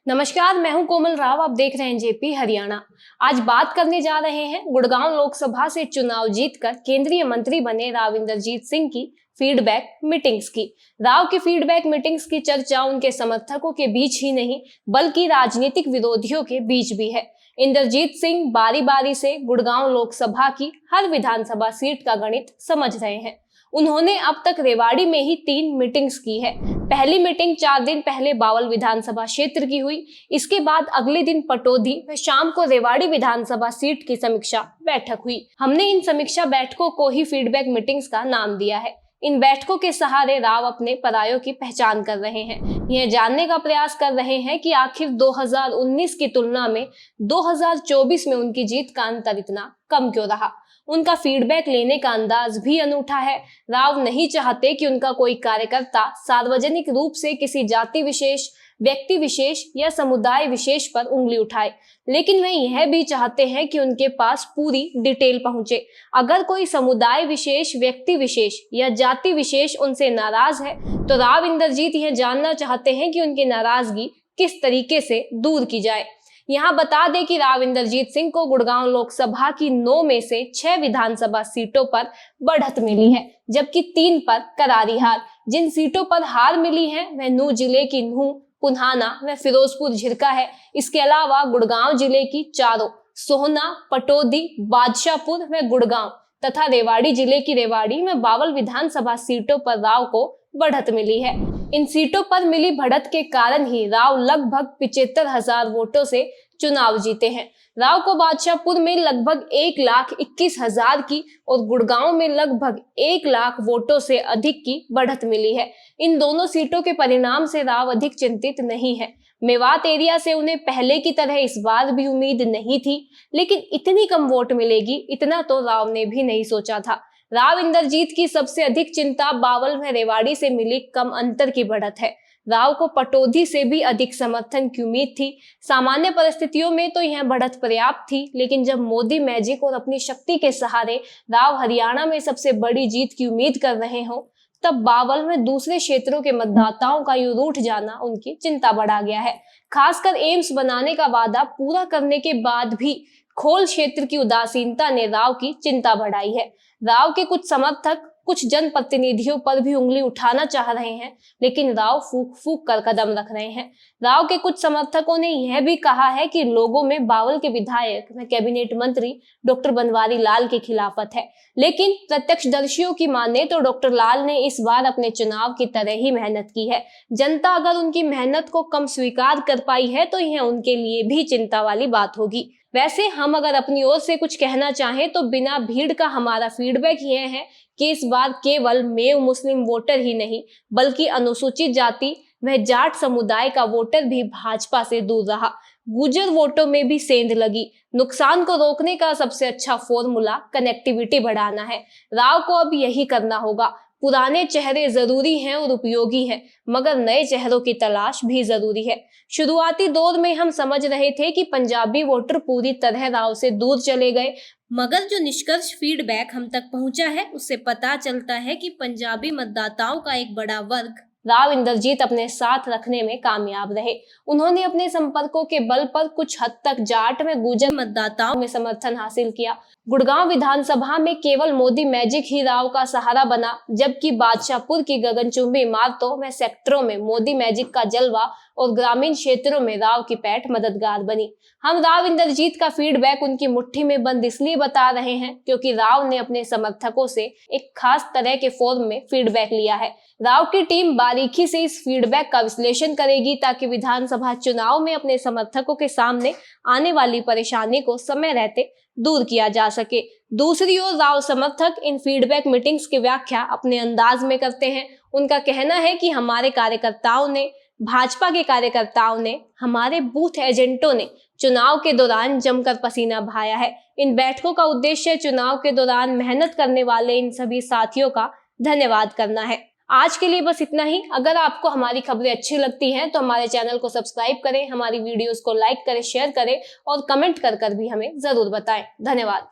नमस्कार, मैं हूं कोमल राव। आप देख रहे हैं जेपी हरियाणा। आज बात करने जा रहे हैं गुड़गांव लोकसभा से चुनाव जीतकर केंद्रीय मंत्री बने राव इंद्रजीत सिंह की फीडबैक मीटिंग्स की। राव की फीडबैक मीटिंग्स की चर्चा उनके समर्थकों के बीच ही नहीं बल्कि राजनीतिक विरोधियों के बीच भी है। इंद्रजीत सिंह बारी बारी से गुड़गांव लोकसभा की हर विधानसभा सीट का गणित समझ रहे हैं। उन्होंने अब तक रेवाड़ी में ही 3 मीटिंग्स की है। पहली मीटिंग 4 दिन पहले बावल विधानसभा क्षेत्र की हुई। इसके बाद अगले दिन पटौदी व शाम को रेवाड़ी विधानसभा सीट की समीक्षा बैठक हुई। हमने इन समीक्षा बैठकों को ही फीडबैक मीटिंग्स का नाम दिया है। इन बैठकों के सहारे राव अपने परायों की पहचान कर रहे हैं। यह जानने का प्रयास कर रहे हैं कि आखिर 2019 की तुलना में 2024 में उनकी जीत का अंतर इतना कम क्यों रहा। उनका फीडबैक लेने का अंदाज भी अनूठा है। राव नहीं चाहते कि उनका कोई कार्यकर्ता सार्वजनिक रूप से किसी जाति विशेष, व्यक्ति विशेष या समुदाय विशेष पर उंगली उठाए, लेकिन वे यह भी चाहते हैं कि उनके पास पूरी डिटेल पहुंचे। अगर कोई समुदाय विशेष, व्यक्ति विशेष या जाति विशेष उनसे नाराज है तो राव इंद्रजीत यह जानना चाहते हैं कि उनकी नाराजगी किस तरीके से दूर की जाए। यहाँ बता दें कि राव इंद्रजीत सिंह को गुड़गांव लोकसभा की 9 में से 6 विधानसभा सीटों पर बढ़त मिली है, जबकि 3 पर करारी हार। जिन सीटों पर हार मिली है वह नूंह जिले की नूंह, पुन्हाना व फिरोजपुर झिरका है। इसके अलावा गुड़गांव जिले की चारों सोहना, पटौदी, बादशाहपुर व गुड़गांव तथा रेवाड़ी जिले की रेवाड़ी में बावल विधानसभा सीटों पर राव को बढ़त मिली है। इन सीटों पर मिली बढ़त के कारण ही राव लगभग 75,000 वोटों से चुनाव जीते हैं। राव को बादशाहपुर में लगभग 1,21,000 की और गुड़गांव में लगभग 1 लाख वोटों से अधिक की बढ़त मिली है। इन दोनों सीटों के परिणाम से राव अधिक चिंतित नहीं है। मेवात एरिया से उन्हें पहले की तरह इस बार भी उम्मीद नहीं थी, लेकिन इतनी कम वोट मिलेगी इतना तो राव ने भी नहीं सोचा था। राव इंद्रजीत की सबसे अधिक चिंता बावल व रेवाड़ी से मिली कम अंतर की बढ़त है। राव को पटौदी से भी अधिक समर्थन की उम्मीद थी। सामान्य परिस्थितियों में तो यह बढ़त पर्याप्त थी, लेकिन जब मोदी मैजिक और अपनी शक्ति के सहारे राव हरियाणा में सबसे बड़ी जीत की उम्मीद कर रहे हो, तब बावल में दूसरे क्षेत्रों के मतदाताओं का यूं रूठ जाना उनकी चिंता बढ़ा गया है। खासकर एम्स बनाने का वादा पूरा करने के बाद भी खोल क्षेत्र की उदासीनता ने राव की चिंता बढ़ाई है। राव के कुछ समर्थक कुछ जनप्रतिनिधियों पर भी उंगली उठाना चाह रहे हैं, लेकिन राव फूक फूक कर कदम रख रहे हैं। राव के कुछ समर्थकों ने यह भी कहा है कि लोगों में बावल के विधायक व कैबिनेट मंत्री डॉक्टर बनवारी लाल की खिलाफत है, लेकिन प्रत्यक्षदर्शियों की माने तो डॉक्टर लाल ने इस बार अपने चुनाव की तरह ही मेहनत की है। जनता अगर उनकी मेहनत को कम स्वीकार कर पाई है तो यह उनके लिए भी चिंता वाली बात होगी। वैसे हम अगर अपनी ओर से कुछ कहना चाहें तो बिना भीड़ का हमारा फीडबैक यह है कि इस बार केवल मेव मुस्लिम वोटर ही नहीं बल्कि अनुसूचित जाति व जाट समुदाय का वोटर भी भाजपा से दूर रहा। गुर्जर वोटों में भी सेंध लगी। नुकसान को रोकने का सबसे अच्छा फॉर्मूला कनेक्टिविटी बढ़ाना है। राव को अब यही करना होगा। पुराने चेहरे जरूरी हैं और उपयोगी हैं, मगर नए चेहरों की तलाश भी जरूरी है। शुरुआती दौर में हम समझ रहे थे कि पंजाबी वोटर पूरी तरह राव से दूर चले गए, मगर जो निष्कर्ष फीडबैक हम तक पहुंचा है उससे पता चलता है कि पंजाबी मतदाताओं का एक बड़ा वर्ग राव इंद्रजीत अपने साथ रखने में कामयाब रहे। उन्होंने अपने संपर्कों के बल पर कुछ हद तक जाट में गुर्जर मतदाताओं में समर्थन हासिल किया। गुड़गांव विधानसभा में केवल मोदी मैजिक ही राव का सहारा बना, जबकि बादशाहपुर की गगनचुंबी इमारतों में सेक्टरों में मोदी मैजिक का जलवा और ग्रामीण क्षेत्रों में राव की पैठ मददगार बनी। हम राव इंद्रजीत का फीडबैक उनकी मुट्ठी में बंद इसलिए बता रहे हैं क्योंकि राव ने अपने समर्थकों से एक खास तरह के फॉर्म में फीडबैक लिया है। राव की टीम बारीकी से इस फीडबैक का विश्लेषण करेगी ताकि विधानसभा चुनाव में अपने समर्थकों के सामने आने वाली परेशानी को समय रहते दूर किया जा सके। दूसरी ओर राव समर्थक इन फीडबैक मीटिंग्स की व्याख्या अपने अंदाज में करते हैं। उनका कहना है कि हमारे कार्यकर्ताओं ने, भाजपा के कार्यकर्ताओं ने, हमारे बूथ एजेंटों ने चुनाव के दौरान जमकर पसीना बहाया है। इन बैठकों का उद्देश्य चुनाव के दौरान मेहनत करने वाले इन सभी साथियों का धन्यवाद करना है। आज के लिए बस इतना ही। अगर आपको हमारी खबरें अच्छी लगती हैं तो हमारे चैनल को सब्सक्राइब करें, हमारी वीडियोस को लाइक करें, शेयर करें और कमेंट कर भी हमें जरूर बताएं। धन्यवाद।